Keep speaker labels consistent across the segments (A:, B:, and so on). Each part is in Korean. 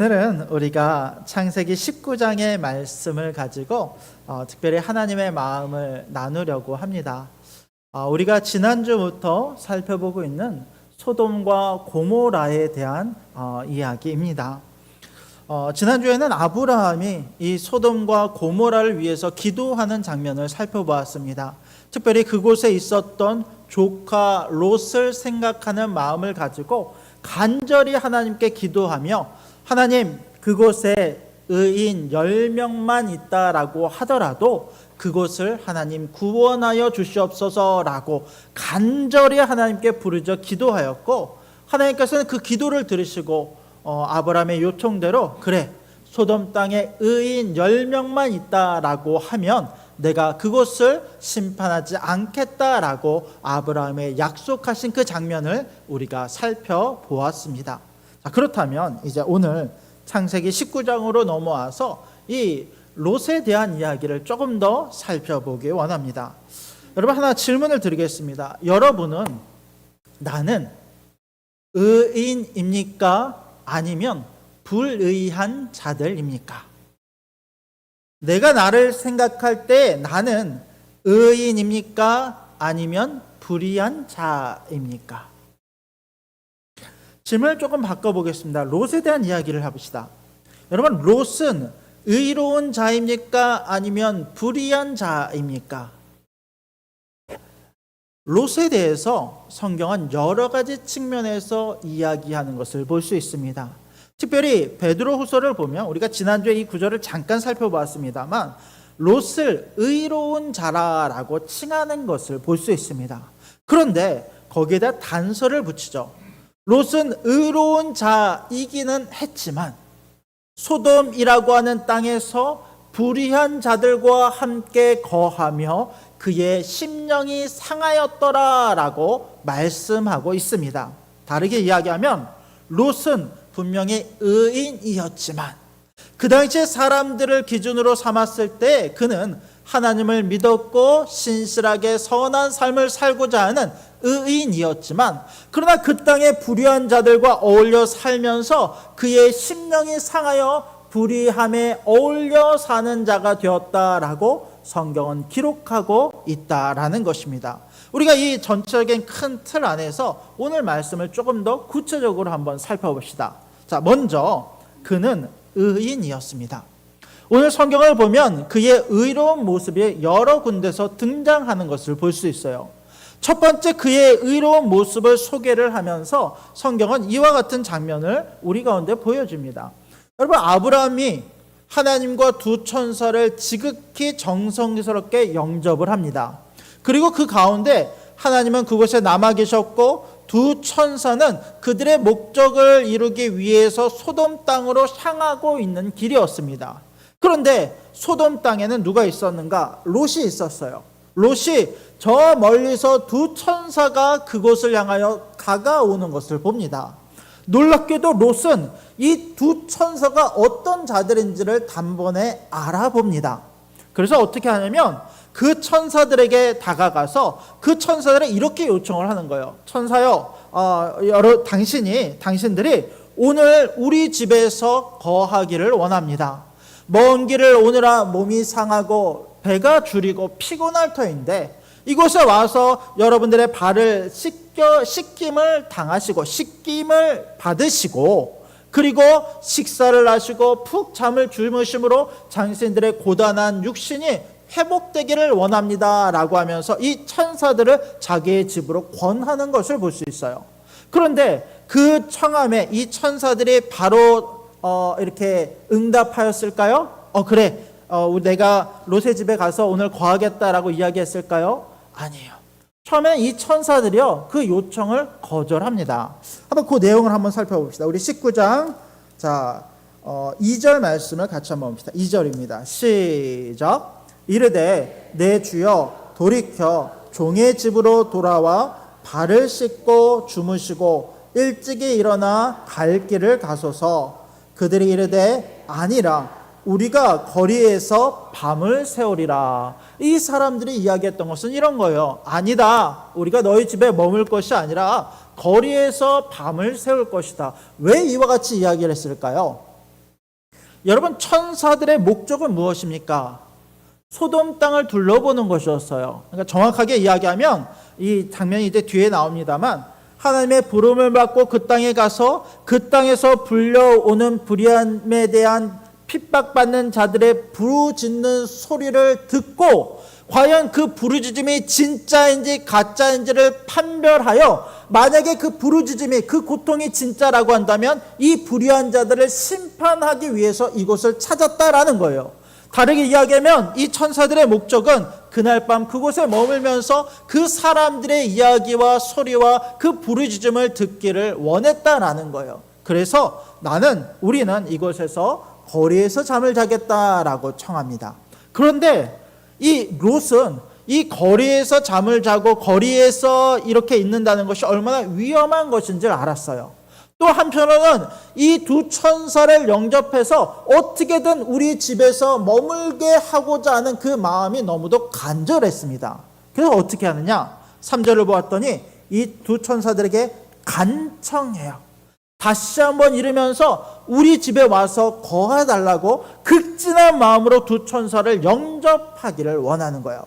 A: 오늘은 우리가 창세기 19장의 말씀을 가지고 특별히 하나님의 마음을 나누려고 합니다. 우리가 지난주부터 살펴보고 있는 소돔과 고모라에 대한 이야기입니다. 지난주에는 아브라함이 이 소돔과 고모라를 위해서 기도하는 장면을 살펴보았습니다. 특별히 그곳에 있었던 조카 롯을 생각하는 마음을 가지고 간절히 하나님께 기도하며, 하나님, 그곳에 의인 10명만 있다라고 하더라도 그곳을 하나님 구원하여 주시옵소서라고 간절히 하나님께 부르짖어 기도하였고, 하나님께서는 그 기도를 들으시고 아브라함의 요청대로 그래, 소돔 땅에 의인 10명만 있다라고 하면 내가 그곳을 심판하지 않겠다라고 아브라함의 약속하신 그 장면을 우리가 살펴보았습니다. 자, 그렇다면 이제 오늘 창세기 19장으로 넘어와서 이 롯에 대한 이야기를 조금 더 살펴보기 원합니다. 여러분, 하나 질문을 드리겠습니다. 여러분은 나는 의인입니까? 아니면 불의한 자들입니까? 내가 나를 생각할 때 나는 의인입니까? 아니면 불의한 자입니까? 질문을 조금 바꿔보겠습니다. 롯에 대한 이야기를 해봅시다. 여러분, 롯은 의로운 자입니까? 아니면 불의한 자입니까? 롯에 대해서 성경은 여러 가지 측면에서 이야기하는 것을 볼 수 있습니다. 특별히 베드로후서를 보면 우리가 지난주에 이 구절을 잠깐 살펴보았습니다만 롯을 의로운 자라라고 칭하는 것을 볼 수 있습니다. 그런데 거기에다 단서를 붙이죠. 롯은 의로운 자이기는 했지만 소돔이라고 하는 땅에서 불의한 자들과 함께 거하며 그의 심령이 상하였더라라고 말씀하고 있습니다. 다르게 이야기하면 롯은 분명히 의인이었지만 그 당시에 사람들을 기준으로 삼았을 때 그는 하나님을 믿었고 신실하게 선한 삶을 살고자 하는 의인이었지만, 그러나 그 땅의 불의한 자들과 어울려 살면서 그의 심령이 상하여 불의함에 어울려 사는 자가 되었다라고 성경은 기록하고 있다라는 것입니다. 우리가 이 전체적인 큰 틀 안에서 오늘 말씀을 조금 더 구체적으로 한번 살펴봅시다. 자, 먼저 그는 의인이었습니다. 오늘 성경을 보면 그의 의로운 모습이 여러 군데서 등장하는 것을 볼 수 있어요. 첫 번째, 그의 의로운 모습을 소개를 하면서 성경은 이와 같은 장면을 우리 가운데 보여줍니다. 여러분, 아브라함이 하나님과 두 천사를 지극히 정성스럽게 영접을 합니다. 그리고 그 가운데 하나님은 그곳에 남아 계셨고 두 천사는 그들의 목적을 이루기 위해서 소돔 땅으로 향하고 있는 길이었습니다. 그런데 소돔 땅에는 누가 있었는가? 롯이 있었어요. 롯이 저 멀리서 두 천사가 그곳을 향하여 다가오는 것을 봅니다. 놀랍게도 롯은 이 두 천사가 어떤 자들인지를 단번에 알아봅니다. 그래서 어떻게 하냐면 그 천사들에게 다가가서 그 천사들이 이렇게 요청을 하는 거예요. 천사요, 당신들이 오늘 우리 집에서 거하기를 원합니다. 먼 길을 오느라 몸이 상하고 배가 주리고 피곤할 터인데 이곳에 와서 여러분들의 발을 씻김을 당하시고 씻김을 받으시고 그리고 식사를 하시고 푹 잠을 주무심으로 당신들의 고단한 육신이 회복되기를 원합니다 라고 하면서 이 천사들을 자기의 집으로 권하는 것을 볼 수 있어요. 그런데 그 청함에 이 천사들이 바로 이렇게 응답하였을까요? 그래, 내가 롯의 집에 가서 오늘 거하겠다라고 이야기했을까요? 아니에요. 처음에 이 천사들이요, 그 요청을 거절합니다. 한번 그 내용을 한번 살펴봅시다. 우리 19장 2절 말씀을 같이 한번 봅시다. 2절입니다. 시작. 이르되 내 주여 돌이켜 종의 집으로 돌아와 발을 씻고 주무시고 일찍이 일어나 갈 길을 가소서. 그들이 이르되 아니라 우리가 거리에서 밤을 새우리라. 이 사람들이 이야기했던 것은 이런 거예요. 아니다, 우리가 너희 집에 머물 것이 아니라 거리에서 밤을 새울 것이다. 왜 이와 같이 이야기를 했을까요? 여러분, 천사들의 목적은 무엇입니까? 소돔 땅을 둘러보는 것이었어요. 그러니까 정확하게 이야기하면 이 장면이 이제 뒤에 나옵니다만, 하나님의 부름을 받고 그 땅에 가서 그 땅에서 불려오는 불의함에 대한 핍박받는 자들의 부르짖는 소리를 듣고 과연 그 부르짖음이 진짜인지 가짜인지를 판별하여, 만약에 그 부르짖음이, 그 고통이 진짜라고 한다면 이 불의한 자들을 심판하기 위해서 이곳을 찾았다라는 거예요. 다르게 이야기하면 이 천사들의 목적은 그날 밤 그곳에 머물면서 그 사람들의 이야기와 소리와 그 부르짖음을 듣기를 원했다라는 거예요. 그래서 우리는 이곳에서 거리에서 잠을 자겠다라고 청합니다. 그런데 이 롯은 이 거리에서 잠을 자고 거리에서 이렇게 있는다는 것이 얼마나 위험한 것인지를 알았어요. 또 한편으로는 이 두 천사를 영접해서 어떻게든 우리 집에서 머물게 하고자 하는 그 마음이 너무도 간절했습니다. 그래서 어떻게 하느냐? 3절을 보았더니 이 두 천사들에게 간청해요. 다시 한번 이르면서 우리 집에 와서 거하달라고 극진한 마음으로 두 천사를 영접하기를 원하는 거예요.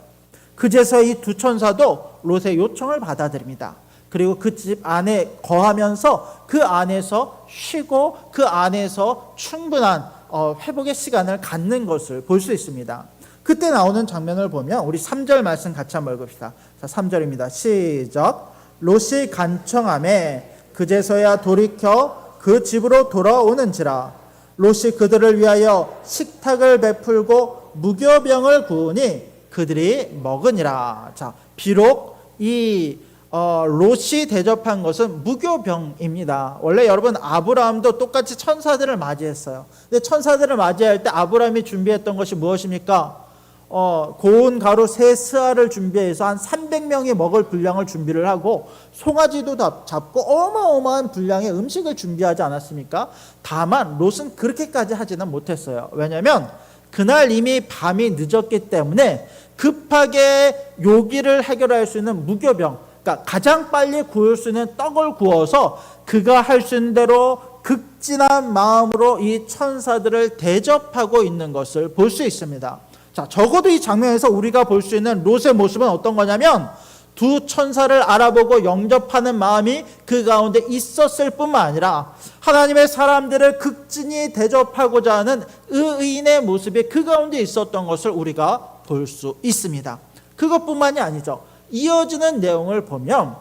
A: 그제서 이 두 천사도 롯의 요청을 받아들입니다. 그리고 그 집 안에 거하면서 그 안에서 쉬고 그 안에서 충분한 회복의 시간을 갖는 것을 볼 수 있습니다. 그때 나오는 장면을 보면 우리 3절 말씀 같이 한번 읽읍시다. 자, 3절입니다. 시작. 롯이 간청하매 그제서야 돌이켜 그 집으로 돌아오는지라. 롯이 그들을 위하여 식탁을 베풀고 무교병을 구우니 그들이 먹으니라. 자, 비록 이 롯이 대접한 것은 무교병입니다. 원래 여러분, 아브라함도 똑같이 천사들을 맞이했어요. 근데 천사들을 맞이할 때 아브라함이 준비했던 것이 무엇입니까? 고운 가루 3스아를 준비해서 한 300명이 먹을 분량을 준비를 하고 송아지도 잡고 어마어마한 분량의 음식을 준비하지 않았습니까? 다만 롯은 그렇게까지 하지는 못했어요. 왜냐하면 그날 이미 밤이 늦었기 때문에 급하게 요기를 해결할 수 있는 무교병, 그러니까 가장 빨리 구울 수 있는 떡을 구워서 그가 할 수 있는 대로 극진한 마음으로 이 천사들을 대접하고 있는 것을 볼 수 있습니다. 자, 적어도 이 장면에서 우리가 볼 수 있는 롯의 모습은 어떤 거냐면, 두 천사를 알아보고 영접하는 마음이 그 가운데 있었을 뿐만 아니라 하나님의 사람들을 극진히 대접하고자 하는 의인의 모습이 그 가운데 있었던 것을 우리가 볼 수 있습니다. 그것뿐만이 아니죠. 이어지는 내용을 보면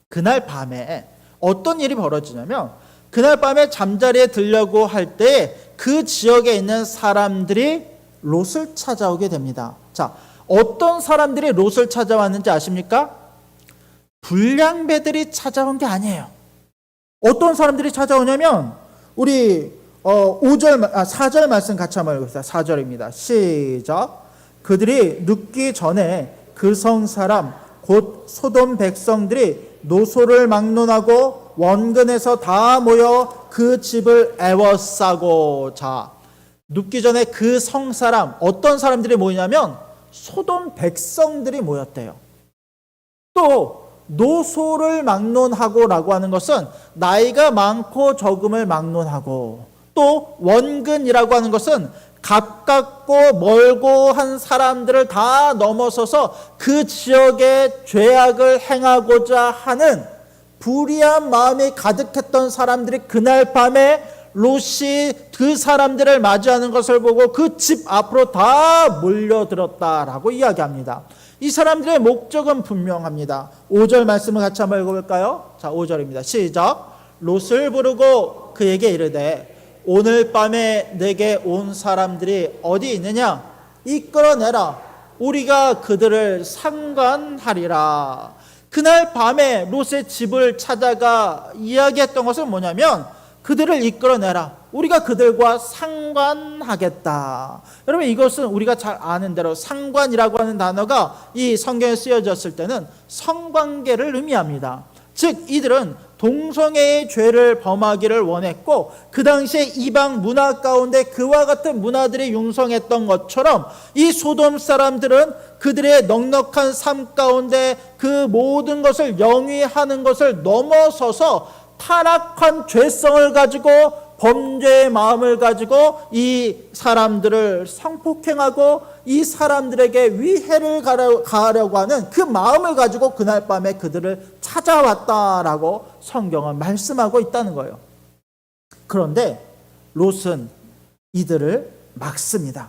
A: 그날 밤에 어떤 일이 벌어지냐면, 그날 밤에 잠자리에 들려고 할 때 그 지역에 있는 사람들이 롯을 찾아오게 됩니다. 자, 어떤 사람들이 롯을 찾아왔는지 아십니까? 불량배들이 찾아온 게 아니에요. 어떤 사람들이 찾아오냐면 우리 4절 말씀 같이 한번 읽읍시다. 4절입니다. 시작. 그들이 눕기 전에 그 성 사람 곧 소돔 백성들이 노소를 막론하고 원근에서 다 모여 그 집을 애워싸고. 자, 눕기 전에 그 성 사람, 어떤 사람들이 모이냐면 소돔 백성들이 모였대요. 또 노소를 막론하고 라고 하는 것은 나이가 많고 적음을 막론하고, 또 원근이라고 하는 것은 가깝고 멀고 한 사람들을 다 넘어서서 그 지역에 죄악을 행하고자 하는 불의한 마음이 가득했던 사람들이 그날 밤에 롯이 그 사람들을 맞이하는 것을 보고 그 집 앞으로 다 몰려들었다라고 이야기합니다. 이 사람들의 목적은 분명합니다. 5절 말씀을 같이 한번 읽어볼까요? 자, 5절입니다. 시작. 롯을 부르고 그에게 이르되 오늘 밤에 내게 온 사람들이 어디 있느냐? 이끌어내라. 우리가 그들을 상관하리라. 그날 밤에 롯의 집을 찾아가 이야기했던 것은 뭐냐면, 그들을 이끌어내라. 우리가 그들과 상관하겠다. 여러분, 이것은 우리가 잘 아는 대로 상관이라고 하는 단어가 이 성경에 쓰여졌을 때는 성관계를 의미합니다. 즉 이들은 동성애의 죄를 범하기를 원했고, 그 당시에 이방 문화 가운데 그와 같은 문화들이 융성했던 것처럼 이 소돔 사람들은 그들의 넉넉한 삶 가운데 그 모든 것을 영위하는 것을 넘어서서 타락한 죄성을 가지고 범죄의 마음을 가지고 이 사람들을 성폭행하고 이 사람들에게 위해를 가하려고 하는 그 마음을 가지고 그날 밤에 그들을 찾아왔다라고 성경은 말씀하고 있다는 거예요. 그런데 롯은 이들을 막습니다.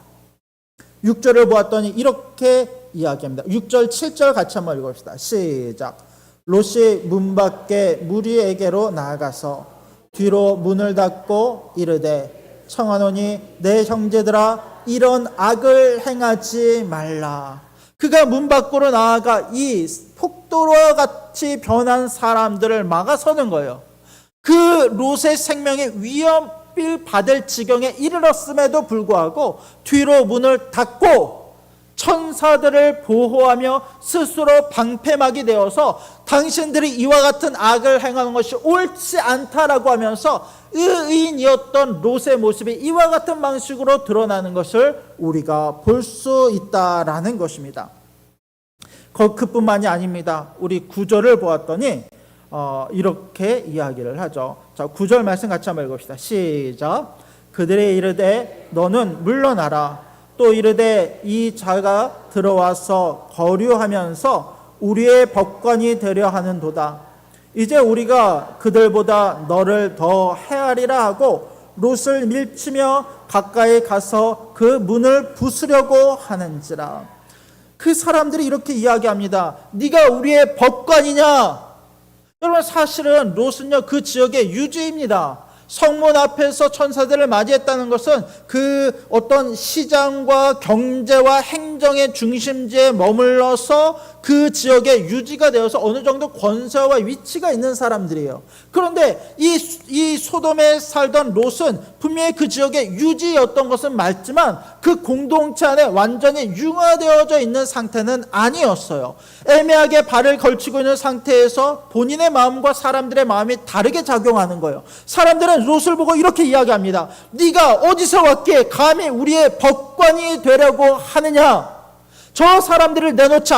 A: 6절을 보았더니 이렇게 이야기합니다. 6절, 7절 같이 한번 읽어봅시다. 시작. 롯이 문 밖에 무리에게로 나아가서 뒤로 문을 닫고 이르되 청하노니 내 형제들아 이런 악을 행하지 말라. 그가 문 밖으로 나아가 이 폭도와 같이 변한 사람들을 막아서는 거예요. 그 롯의 생명에 위협을 받을 지경에 이르렀음에도 불구하고 뒤로 문을 닫고 천사들을 보호하며 스스로 방패막이 되어서 당신들이 이와 같은 악을 행하는 것이 옳지 않다라고 하면서 의인이었던 롯의 모습이 이와 같은 방식으로 드러나는 것을 우리가 볼 수 있다라는 것입니다. 그뿐만이 아닙니다. 우리 9절을 보았더니 이렇게 이야기를 하죠. 자, 9절 말씀 같이 한번 읽읍시다. 시작. 그들이 이르되 너는 물러나라. 또 이르되 이 자가 들어와서 거류하면서 우리의 법관이 되려 하는도다. 이제 우리가 그들보다 너를 더 해하리라 하고 롯을 밀치며 가까이 가서 그 문을 부수려고 하는지라. 그 사람들이 이렇게 이야기합니다. 네가 우리의 법관이냐? 여러분, 사실은 롯은요 그 지역의 유지입니다. 성문 앞에서 천사들을 맞이했다는 것은 그 어떤 시장과 경제와 행정의 중심지에 머물러서 그 지역의 유지가 되어서 어느 정도 권세와 위치가 있는 사람들이에요. 그런데 이 소돔에 살던 롯은 분명히 그 지역의 유지였던 것은 맞지만 그 공동체 안에 완전히 융화되어져 있는 상태는 아니었어요. 애매하게 발을 걸치고 있는 상태에서 본인의 마음과 사람들의 마음이 다르게 작용하는 거예요. 사람들은 롯을 보고 이렇게 이야기합니다. 네가 어디서 왔기에 감히 우리의 법관이 되려고 하느냐? 저 사람들을 내놓지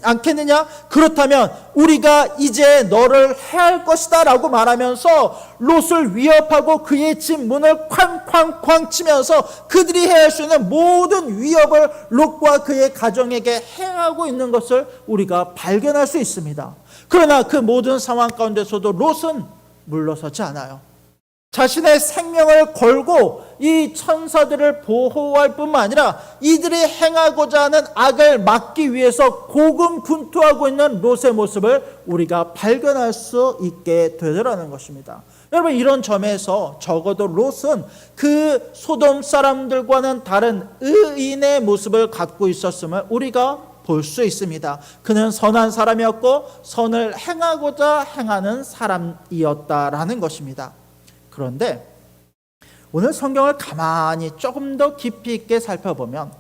A: 않겠느냐? 그렇다면 우리가 이제 너를 해할 것이다 라고 말하면서 롯을 위협하고 그의 집 문을 쾅쾅쾅 치면서 그들이 해할 수 있는 모든 위협을 롯과 그의 가정에게 행하고 있는 것을 우리가 발견할 수 있습니다. 그러나 그 모든 상황 가운데서도 롯은 물러서지 않아요. 자신의 생명을 걸고 이 천사들을 보호할 뿐만 아니라 이들이 행하고자 하는 악을 막기 위해서 고군분투하고 있는 롯의 모습을 우리가 발견할 수 있게 되더라는 것입니다. 여러분, 이런 점에서 적어도 롯은 그 소돔 사람들과는 다른 의인의 모습을 갖고 있었음을 우리가 볼 수 있습니다. 그는 선한 사람이었고 선을 행하고자 행하는 사람이었다라는 것입니다. 그런데 오늘 성경을 가만히 조금 더 깊이 있게 살펴보면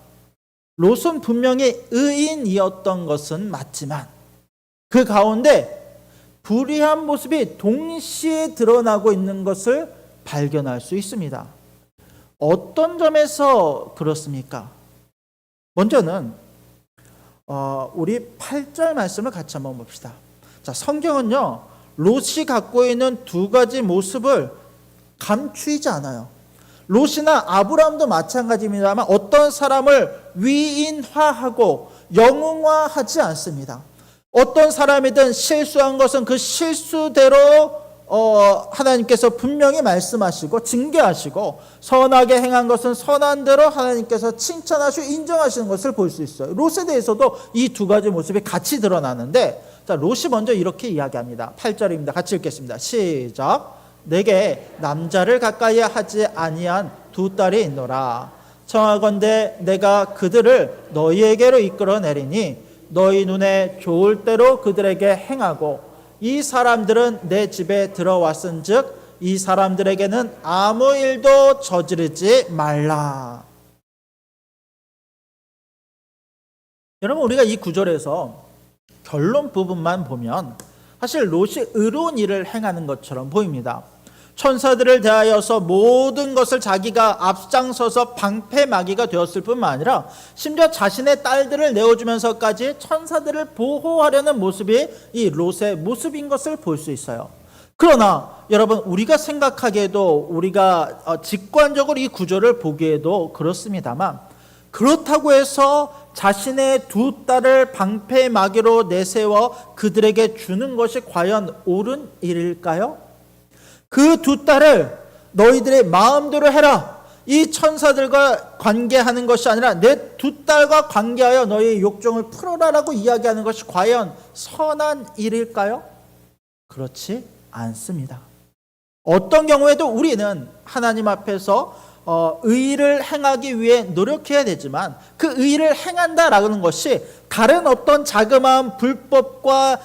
A: 롯은 분명히 의인이었던 것은 맞지만 그 가운데 불의한 모습이 동시에 드러나고 있는 것을 발견할 수 있습니다. 어떤 점에서 그렇습니까? 먼저는 우리 8절 말씀을 같이 한번 봅시다. 자, 성경은요 롯이 갖고 있는 두 가지 모습을 감추이지 않아요. 롯이나 아브라함도 마찬가지입니다만 어떤 사람을 위인화하고 영웅화하지 않습니다. 어떤 사람이든 실수한 것은 그 실수대로 하나님께서 분명히 말씀하시고 징계하시고 선하게 행한 것은 선한 대로 하나님께서 칭찬하시고 인정하시는 것을 볼 수 있어요. 롯에 대해서도 이 두 가지 모습이 같이 드러나는데 자, 롯이 먼저 이렇게 이야기합니다. 8절입니다. 같이 읽겠습니다. 시작. 내게 남자를 가까이 하지 아니한 두 딸이 있노라. 청하건대 내가 그들을 너희에게로 이끌어내리니 너희 눈에 좋을 대로 그들에게 행하고 이 사람들은 내 집에 들어왔은즉 이 사람들에게는 아무 일도 저지르지 말라. 여러분, 우리가 이 구절에서 결론 부분만 보면 사실 롯이 의로운 일을 행하는 것처럼 보입니다. 천사들을 대하여서 모든 것을 자기가 앞장서서 방패막이가 되었을 뿐만 아니라 심지어 자신의 딸들을 내어주면서까지 천사들을 보호하려는 모습이 이 롯의 모습인 것을 볼 수 있어요. 그러나 여러분, 우리가 생각하기에도, 우리가 직관적으로 이 구조를 보기에도 그렇습니다만, 그렇다고 해서 자신의 두 딸을 방패막이로 내세워 그들에게 주는 것이 과연 옳은 일일까요? 그 두 딸을 너희들의 마음대로 해라, 이 천사들과 관계하는 것이 아니라 내 두 딸과 관계하여 너희의 욕정을 풀어라라고 이야기하는 것이 과연 선한 일일까요? 그렇지 않습니다. 어떤 경우에도 우리는 하나님 앞에서 의를 행하기 위해 노력해야 되지만, 그 의를 행한다라는 것이 다른 어떤 자그마한 불법과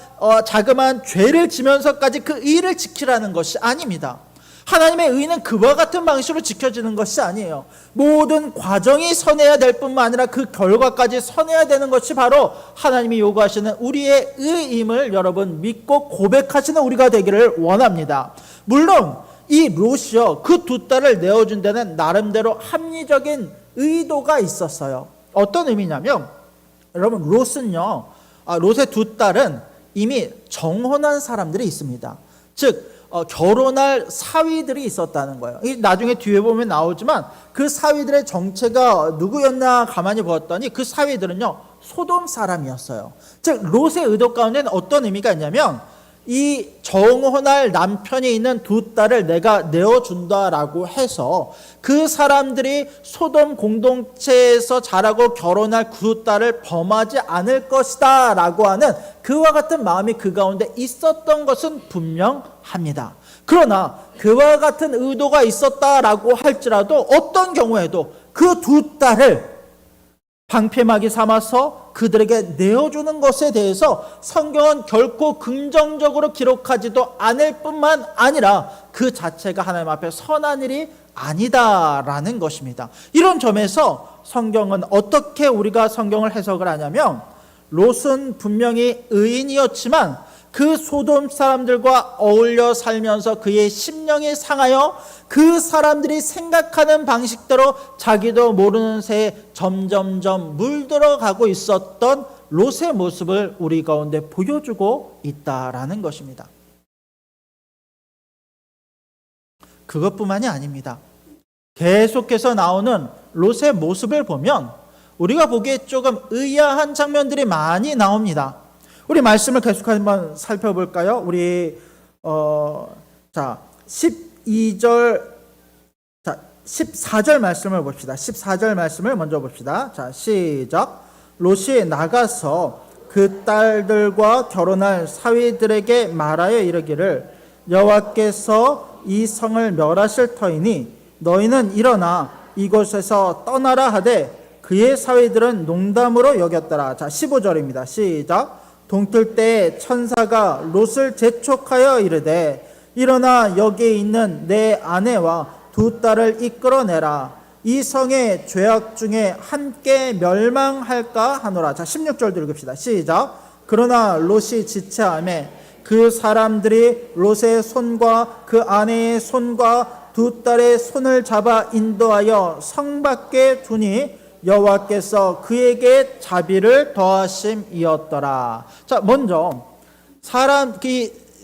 A: 자그마한 죄를 지면서까지 그 의를 지키라는 것이 아닙니다. 하나님의 의는 그와 같은 방식으로 지켜지는 것이 아니에요. 모든 과정이 선해야 될 뿐만 아니라 그 결과까지 선해야 되는 것이 바로 하나님이 요구하시는 우리의 의임을 여러분 믿고 고백하시는 우리가 되기를 원합니다. 물론 이 롯이요, 그 두 딸을 내어준 데는 나름대로 합리적인 의도가 있었어요. 어떤 의미냐면, 여러분, 롯은요, 롯의 두 딸은 이미 정혼한 사람들이 있습니다. 즉 결혼할 사위들이 있었다는 거예요. 나중에 뒤에 보면 나오지만 그 사위들의 정체가 누구였나 가만히 보았더니 그 사위들은요, 소돔 사람이었어요. 즉 롯의 의도 가운데는 어떤 의미가 있냐면, 이 정혼할 남편이 있는 두 딸을 내가 내어준다라고 해서 그 사람들이 소돔 공동체에서 자라고 결혼할 그 딸을 범하지 않을 것이다 라고 하는 그와 같은 마음이 그 가운데 있었던 것은 분명합니다. 그러나 그와 같은 의도가 있었다라고 할지라도 어떤 경우에도 그 두 딸을 방패막이 삼아서 그들에게 내어주는 것에 대해서 성경은 결코 긍정적으로 기록하지도 않을 뿐만 아니라 그 자체가 하나님 앞에 선한 일이 아니다라는 것입니다. 이런 점에서 성경은 어떻게 우리가 성경을 해석을 하냐면, 롯은 분명히 의인이었지만 그 소돔 사람들과 어울려 살면서 그의 심령이 상하여 그 사람들이 생각하는 방식대로 자기도 모르는 새에 점점점 물들어가고 있었던 롯의 모습을 우리 가운데 보여주고 있다라는 것입니다. 그것뿐만이 아닙니다. 계속해서 나오는 롯의 모습을 보면 우리가 보기에 조금 의아한 장면들이 많이 나옵니다. 우리 말씀을 계속 한번 살펴볼까요? 우리 14절 말씀을 봅시다. 14절 말씀을 먼저 봅시다. 자, 시작. 롯이 나가서 그 딸들과 결혼할 사위들에게 말하여 이르기를, 여호와께서 이 성을 멸하실 터이니 너희는 일어나 이곳에서 떠나라 하되 그의 사위들은 농담으로 여겼더라. 자, 15절입니다. 시작. 동틀 때에 천사가 롯을 재촉하여 이르되, 일어나 여기에 있는 내 아내와 두 딸을 이끌어내라. 이 성의 죄악 중에 함께 멸망할까 하노라. 자, 16절도 읽읍시다. 시작. 그러나 롯이 지체하매 그 사람들이 롯의 손과 그 아내의 손과 두 딸의 손을 잡아 인도하여 성 밖에 두니 여호와께서 그에게 자비를 더하심이었더라. 자, 먼저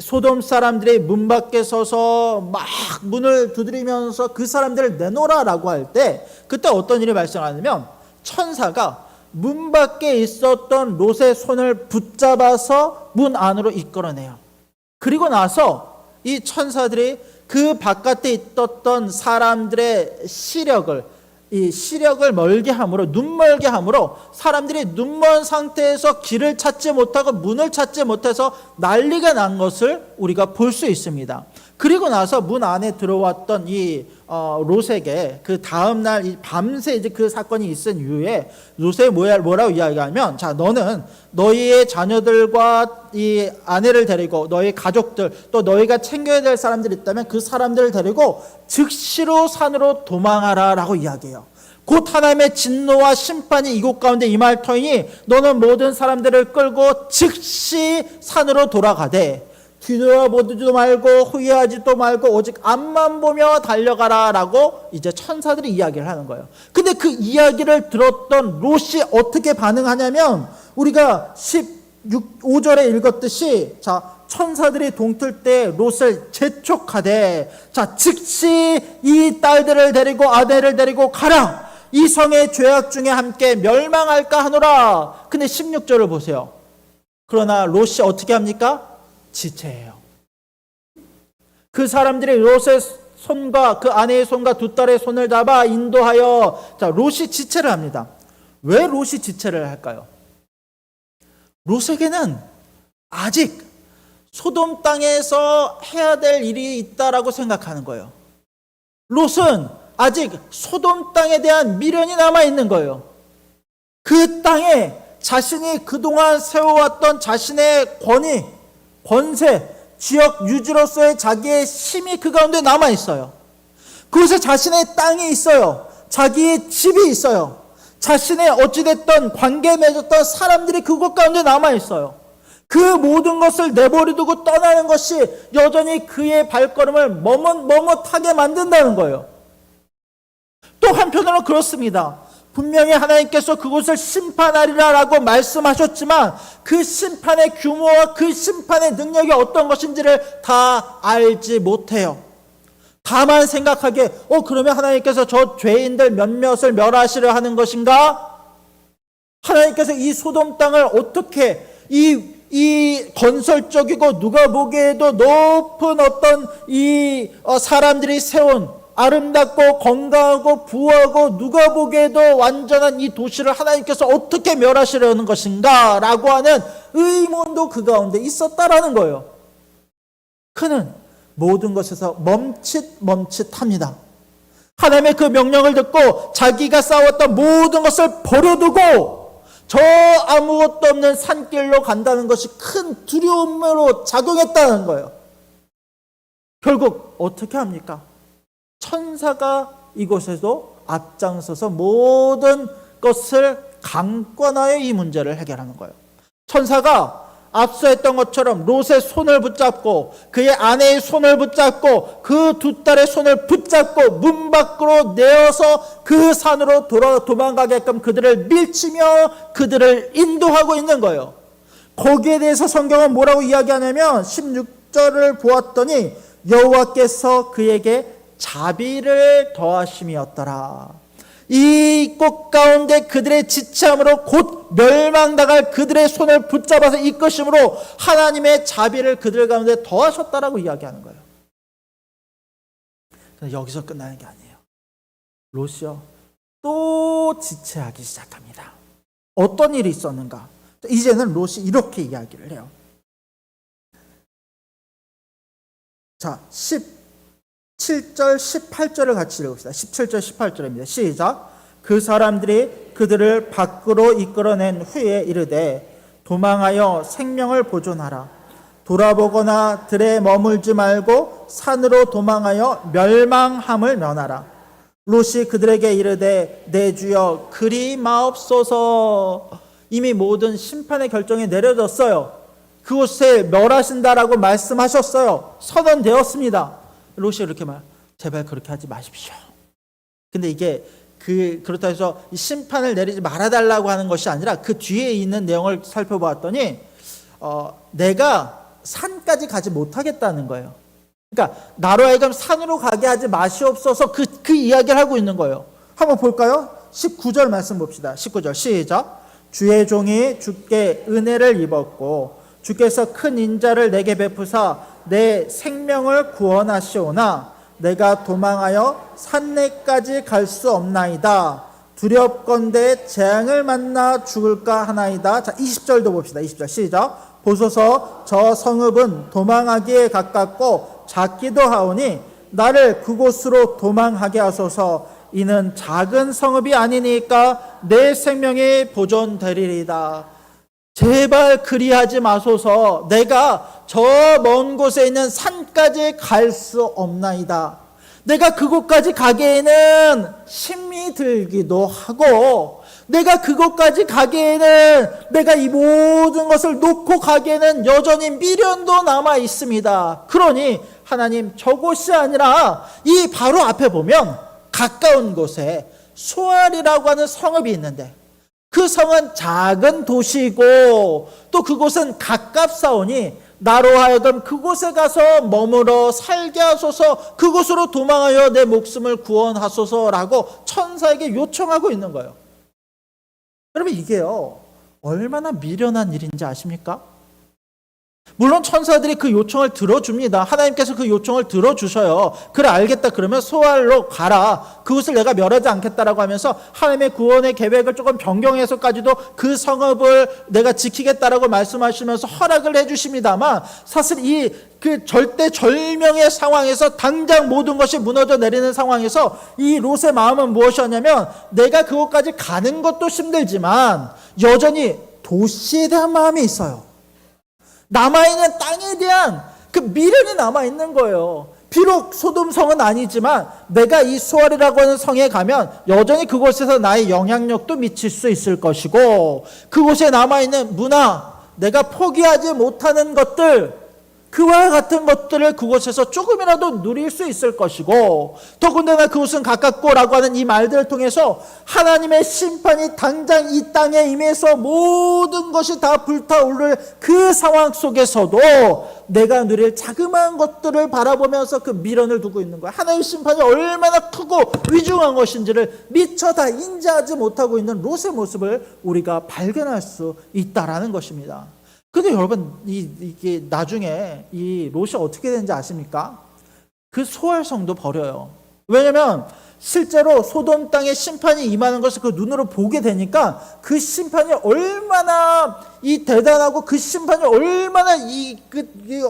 A: 소돔 사람들이 문 밖에 서서 막 문을 두드리면서 그 사람들을 내놓으라라고 할 때, 그때 어떤 일이 발생하냐면 천사가 문 밖에 있었던 롯의 손을 붙잡아서 문 안으로 이끌어내요. 그리고 나서 이 천사들이 그 바깥에 있었던 사람들의 시력을 멀게 함으로, 눈멀게 함으로 사람들이 눈먼 상태에서 길을 찾지 못하고 문을 찾지 못해서 난리가 난 것을 우리가 볼 수 있습니다. 그리고 나서 문 안에 들어왔던 이 롯에게 그 다음날 밤새 이제 그 사건이 있은 이후에 롯에 뭐라고 이야기하면, 자, 너는 너희의 자녀들과 이 아내를 데리고 너희 가족들, 또 너희가 챙겨야 될 사람들이 있다면 그 사람들을 데리고 즉시로 산으로 도망하라 라고 이야기해요. 곧 하나님의 진노와 심판이 이곳 가운데 임할 터이니 너는 모든 사람들을 끌고 즉시 산으로 돌아가되 뒤돌아보지도 말고 후회하지도 말고 오직 앞만 보며 달려가라 라고 이제 천사들이 이야기를 하는 거예요. 근데 그 이야기를 들었던 롯이 어떻게 반응하냐면, 우리가 15절에 읽었듯이, 자, 천사들이 동틀 때 롯을 재촉하되 자 즉시 이 딸들을 데리고 아내를 데리고 가라. 이 성의 죄악 중에 함께 멸망할까 하노라. 근데 16절을 보세요. 그러나 롯이 어떻게 합니까? 지체해요. 그 사람들이 롯의 손과 그 아내의 손과 두 딸의 손을 잡아 인도하여 자 롯이 지체를 합니다. 왜 롯이 지체를 할까요? 롯에게는 아직 소돔 땅에서 해야 될 일이 있다라고 생각하는 거예요. 롯은 아직 소돔 땅에 대한 미련이 남아있는 거예요. 그 땅에 자신이 그동안 세워왔던 자신의 권위, 권세, 지역 유지로서의 자기의 힘이 그 가운데 남아있어요. 그곳에 자신의 땅이 있어요. 자기의 집이 있어요. 자신의 어찌됐던 관계 맺었던 사람들이 그곳 가운데 남아있어요. 그 모든 것을 내버려두고 떠나는 것이 여전히 그의 발걸음을 머뭇하게 만든다는 거예요. 또 한편으로는 그렇습니다. 분명히 하나님께서 그곳을 심판하리라라고 말씀하셨지만 그 심판의 규모와 그 심판의 능력이 어떤 것인지를 다 알지 못해요. 다만 생각하기에 그러면 하나님께서 저 죄인들 몇몇을 멸하시려 하는 것인가? 하나님께서 이 소돔 땅을 어떻게 이 건설적이고 누가 보기에도 높은 어떤 이 사람들이 세운 아름답고 건강하고 부하고 누가 보기에도 완전한 이 도시를 하나님께서 어떻게 멸하시려는 것인가 라고 하는 의문도 그 가운데 있었다라는 거예요. 그는 모든 것에서 멈칫합니다. 하나님의 그 명령을 듣고 자기가 싸웠던 모든 것을 버려두고 저 아무것도 없는 산길로 간다는 것이 큰 두려움으로 작용했다는 거예요. 결국 어떻게 합니까? 천사가 이곳에도 앞장서서 모든 것을 강권하여 이 문제를 해결하는 거예요. 천사가 앞서 했던 것처럼 롯의 손을 붙잡고 그의 아내의 손을 붙잡고 그 두 딸의 손을 붙잡고 문 밖으로 내어서 그 산으로 도망가게끔 그들을 밀치며 그들을 인도하고 있는 거예요. 거기에 대해서 성경은 뭐라고 이야기하냐면 16절을 보았더니 여호와께서 그에게 자비를 더하심이었더라. 이 꽃 가운데 그들의 지체함으로 곧 멸망당할 그들의 손을 붙잡아서 이끄심으로 하나님의 자비를 그들 가운데 더하셨다라고 이야기하는 거예요. 근데 여기서 끝나는 게 아니에요. 롯이요 또 지체하기 시작합니다. 어떤 일이 있었는가? 이제는 롯이 이렇게 이야기를 해요. 자, 17절 18절을 같이 읽읍시다. 17절 18절입니다. 시작. 그 사람들이 그들을 밖으로 이끌어낸 후에 이르되 도망하여 생명을 보존하라. 돌아보거나 들에 머물지 말고 산으로 도망하여 멸망함을 면하라. 롯이 그들에게 이르되 내 주여 그리 마옵소서. 이미 모든 심판의 결정이 내려졌어요. 그곳에 멸하신다라고 말씀하셨어요. 선언되었습니다. 롯이 이렇게 말, 제발 그렇게 하지 마십시오. 근데 이게 그렇다 해서 이 심판을 내리지 말아달라고 하는 것이 아니라 그 뒤에 있는 내용을 살펴보았더니 내가 산까지 가지 못하겠다는 거예요. 그러니까 나로 하여금 산으로 가게 하지 마시옵소서 그 이야기를 하고 있는 거예요. 한번 볼까요? 19절 말씀 봅시다. 19절 시작. 주의 종이 주께 은혜를 입었고 주께서 큰 인자를 내게 베푸사 내 생명을 구원하시오나 내가 도망하여 산내까지 갈 수 없나이다. 두렵건대 재앙을 만나 죽을까 하나이다. 자, 20절도 봅시다. 20절 시작. 보소서 저 성읍은 도망하기에 가깝고 작기도 하오니 나를 그곳으로 도망하게 하소서. 이는 작은 성읍이 아니니까 내 생명이 보존되리이다. 제발 그리하지 마소서. 내가 저 먼 곳에 있는 산까지 갈 수 없나이다. 내가 그곳까지 가기에는 힘이 들기도 하고 내가 그곳까지 가기에는 내가 이 모든 것을 놓고 가기에는 여전히 미련도 남아 있습니다. 그러니 하나님 저곳이 아니라 이 바로 앞에 보면 가까운 곳에 소알이라고 하는 성읍이 있는데 그 성은 작은 도시이고 또 그곳은 가깝사오니 나로 하여금 그곳에 가서 머물러 살게 하소서, 그곳으로 도망하여 내 목숨을 구원하소서라고 천사에게 요청하고 있는 거예요. 여러분, 이게요 얼마나 미련한 일인지 아십니까? 물론 천사들이 그 요청을 들어줍니다. 하나님께서 그 요청을 들어주셔요. 그래, 알겠다. 그러면 소알로 가라. 그것을 내가 멸하지 않겠다라고 하면서 하나님의 구원의 계획을 조금 변경해서까지도 그 성읍을 내가 지키겠다라고 말씀하시면서 허락을 해주십니다만, 사실 그 절대절명의 상황에서 당장 모든 것이 무너져 내리는 상황에서 이 롯의 마음은 무엇이었냐면, 내가 그곳까지 가는 것도 힘들지만 여전히 도시에 대한 마음이 있어요. 남아있는 땅에 대한 그 미련이 남아있는 거예요. 비록 소돔성은 아니지만 내가 이 소알이라고 하는 성에 가면 여전히 그곳에서 나의 영향력도 미칠 수 있을 것이고, 그곳에 남아있는 문화, 내가 포기하지 못하는 것들, 그와 같은 것들을 그곳에서 조금이라도 누릴 수 있을 것이고, 더군다나 그곳은 가깝고라고 하는 이 말들을 통해서 하나님의 심판이 당장 이 땅에 임해서 모든 것이 다 불타오를 그 상황 속에서도 내가 누릴 자그마한 것들을 바라보면서 그 미련을 두고 있는 거야. 하나님의 심판이 얼마나 크고 위중한 것인지를 미처 다 인지하지 못하고 있는 롯의 모습을 우리가 발견할 수 있다라는 것입니다. 근데 여러분, 이게 나중에 이 롯이 어떻게 되는지 아십니까? 그 소알성도 버려요. 왜냐면 실제로 소돔 땅에 심판이 임하는 것을 그 눈으로 보게 되니까 그 심판이 얼마나 대단하고 그 심판이 얼마나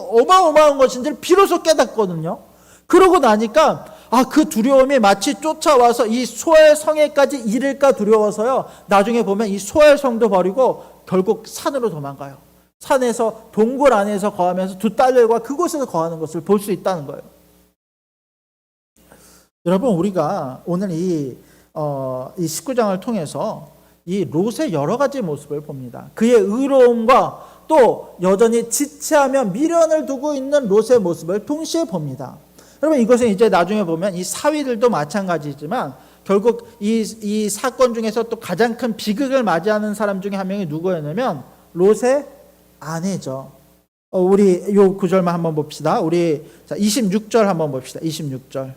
A: 어마어마한 것인지를 비로소 깨닫거든요. 그러고 나니까 그 두려움이 마치 쫓아와서 이 소알 성에까지 이를까 두려워서요. 나중에 보면 이 소알 성도 버리고 결국 산으로 도망가요. 산에서 동굴 안에서 거하면서 두 딸들과 그곳에서 거하는 것을 볼 수 있다는 거예요. 여러분, 우리가 오늘 이 19장을 통해서 이 롯의 여러 가지 모습을 봅니다. 그의 의로움과 또 여전히 지체하며 미련을 두고 있는 롯의 모습을 동시에 봅니다. 여러분, 이것은 이제 나중에 보면 이 사위들도 마찬가지지만 결국 이 사건 중에서 또 가장 큰 비극을 맞이하는 사람 중에 한 명이 누구였냐면 롯의 아내죠. 우리 요 구절만 한번 봅시다. 우리 26절 한번 봅시다. 26절.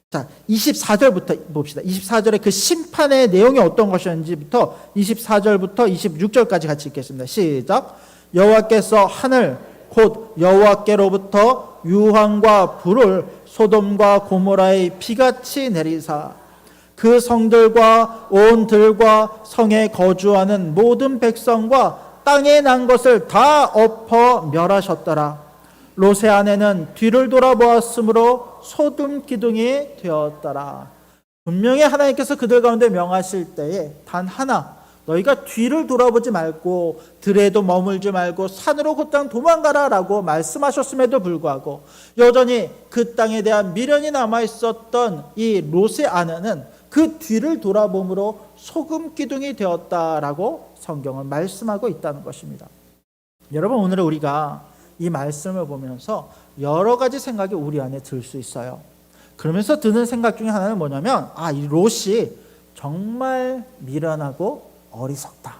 A: 자, 24절부터 봅시다. 24절의 그 심판의 내용이 어떤 것이었는지부터 24절부터 26절까지 같이 읽겠습니다. 시작. 여호와께서 하늘 곧 여호와께로부터 유황과 불을 소돔과 고모라의 비같이 내리사 그 성들과 온 들과 성에 거주하는 모든 백성과 땅에 난 것을 다 엎어 멸하셨더라. 롯의 아내는 뒤를 돌아보았으므로 소돔 기둥이 되었더라. 분명히 하나님께서 그들 가운데 명하실 때에 단 하나, 너희가 뒤를 돌아보지 말고 들에도 머물지 말고 산으로 곧장 도망가라 라고 말씀하셨음에도 불구하고 여전히 그 땅에 대한 미련이 남아있었던 이 롯의 아내는 그 뒤를 돌아봄으로 소금 기둥이 되었다라고 성경은 말씀하고 있다는 것입니다. 여러분, 오늘 우리가 이 말씀을 보면서 여러 가지 생각이 우리 안에 들 수 있어요. 그러면서 드는 생각 중에 하나는 뭐냐면 이 롯이 정말 미련하고 어리석다.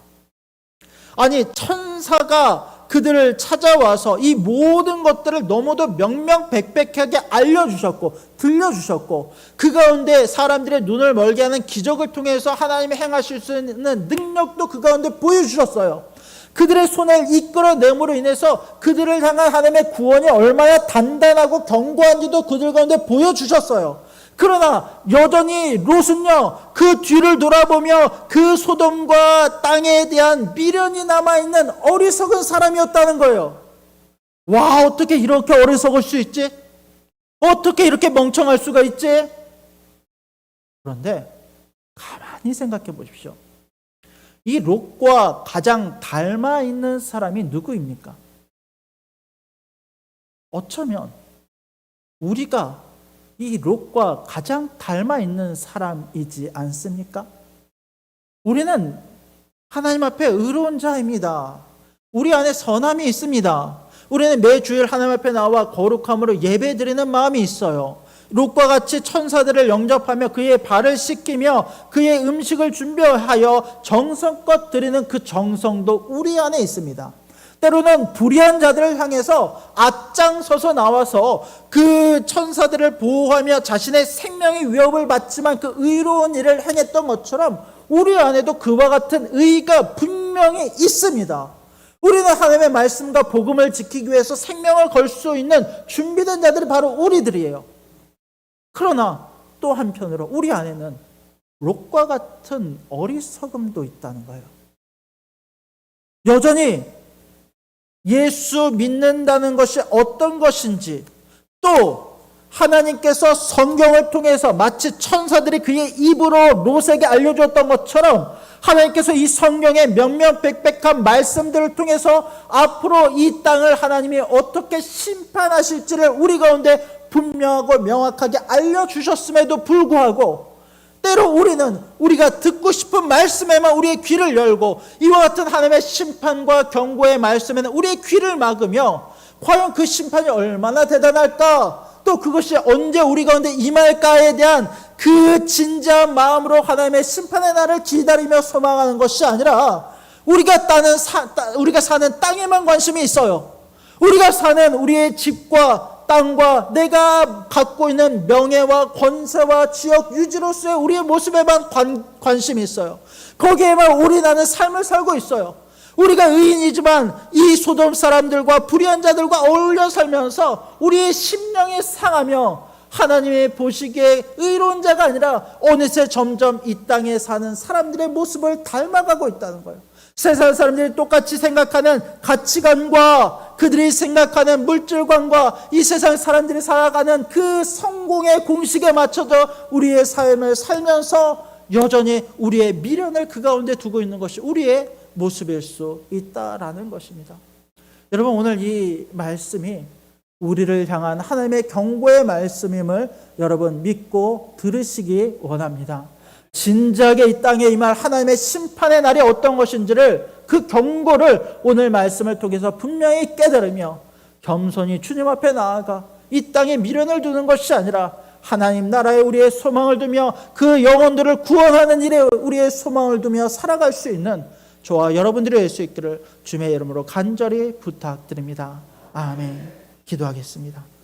A: 아니, 천사가 그들을 찾아와서 이 모든 것들을 너무도 명명백백하게 알려주셨고 들려주셨고 그 가운데 사람들의 눈을 멀게 하는 기적을 통해서 하나님이 행하실 수 있는 능력도 그 가운데 보여주셨어요. 그들의 손을 이끌어냄으로 인해서 그들을 향한 하나님의 구원이 얼마나 단단하고 견고한지도 그들 가운데 보여주셨어요. 그러나 여전히 롯은요, 그 뒤를 돌아보며 그 소돔과 땅에 대한 미련이 남아있는 어리석은 사람이었다는 거예요. 와, 어떻게 이렇게 어리석을 수 있지? 어떻게 이렇게 멍청할 수가 있지? 그런데 가만히 생각해 보십시오. 이 롯과 가장 닮아 있는 사람이 누구입니까? 어쩌면 우리가 이 롯과 가장 닮아 있는 사람이지 않습니까? 우리는 하나님 앞에 의로운 자입니다. 우리 안에 선함이 있습니다. 우리는 매주일 하나님 앞에 나와 거룩함으로 예배드리는 마음이 있어요. 롯과 같이 천사들을 영접하며 그의 발을 씻기며 그의 음식을 준비하여 정성껏 드리는 그 정성도 우리 안에 있습니다. 때로는 불의한 자들을 향해서 앞장서서 나와서 그 천사들을 보호하며 자신의 생명의 위협을 받지만 그 의로운 일을 행했던 것처럼 우리 안에도 그와 같은 의가 분명히 있습니다. 우리는 하나님의 말씀과 복음을 지키기 위해서 생명을 걸 수 있는 준비된 자들이 바로 우리들이에요. 그러나 또 한편으로 우리 안에는 롯과 같은 어리석음도 있다는 거예요. 여전히 예수 믿는다는 것이 어떤 것인지, 또 하나님께서 성경을 통해서 마치 천사들이 그의 입으로 롯에게 알려주었던 것처럼 하나님께서 이 성경의 명명백백한 말씀들을 통해서 앞으로 이 땅을 하나님이 어떻게 심판하실지를 우리 가운데 분명하고 명확하게 알려주셨음에도 불구하고 때로 우리는 우리가 듣고 싶은 말씀에만 우리의 귀를 열고 이와 같은 하나님의 심판과 경고의 말씀에는 우리의 귀를 막으며 과연 그 심판이 얼마나 대단할까, 또 그것이 언제 우리 가운데 임할까에 대한 그 진지한 마음으로 하나님의 심판의 날을 기다리며 소망하는 것이 아니라 우리가 사는 땅에만 관심이 있어요. 우리가 사는 우리의 집과 땅과 내가 갖고 있는 명예와 권세와 지역 유지로서의 우리의 모습에만 관심이 있어요. 거기에만 올인하는 삶을 살고 있어요. 우리가 의인이지만 이 소돔 사람들과 불의한 자들과 어울려 살면서 우리의 심령이 상하며 하나님의 보시기에 의로운 자가 아니라 어느새 점점 이 땅에 사는 사람들의 모습을 닮아가고 있다는 거예요. 세상 사람들이 똑같이 생각하는 가치관과 그들이 생각하는 물질관과 이 세상 사람들이 살아가는 그 성공의 공식에 맞춰져 우리의 삶을 살면서 여전히 우리의 미련을 그 가운데 두고 있는 것이 우리의 모습일 수 있다라는 것입니다. 여러분, 오늘 이 말씀이 우리를 향한 하나님의 경고의 말씀임을 여러분 믿고 들으시기 원합니다. 진작에 이 땅에 임할 하나님의 심판의 날이 어떤 것인지를, 그 경고를 오늘 말씀을 통해서 분명히 깨달으며 겸손히 주님 앞에 나아가 이 땅에 미련을 두는 것이 아니라 하나님 나라에 우리의 소망을 두며 그 영혼들을 구원하는 일에 우리의 소망을 두며 살아갈 수 있는 저와 여러분들이 될 수 있기를 주님의 이름으로 간절히 부탁드립니다. 아멘. 기도하겠습니다.